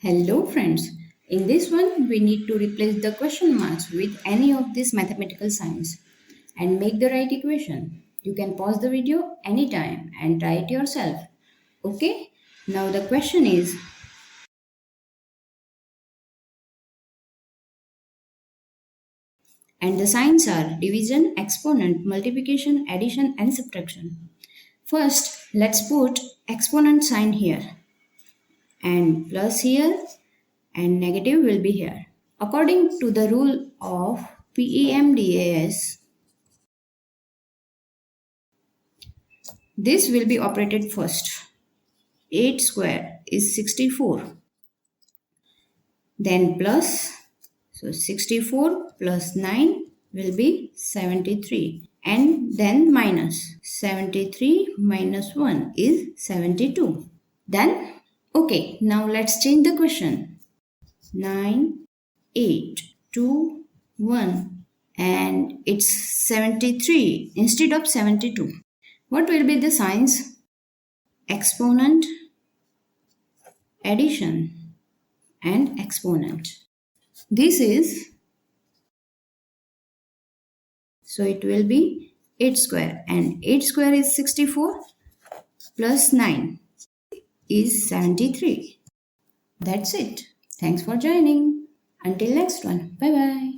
Hello friends, in this one we need to replace the question marks with any of these mathematical signs and make the right equation. You can pause the video anytime and try it yourself. Okay, now the question is, and the signs are division, exponent, multiplication, addition and subtraction. First, let's put exponent sign here and plus here and negative will be here. According to the rule of PEMDAS, this will be operated first. 8 square is 64. Then plus, so 64 plus 9 will be 73. And then minus, 73 minus 1 is 72. Done? Okay, now let's change the question. 9, 8, 2, 1 and it's 73 instead of 72. What will be the signs? Exponent, addition and exponent. This is, so it will be 8 square and 8 square is 64 plus 9 is 73. That's it. Thanks for joining. Until next one. Bye bye.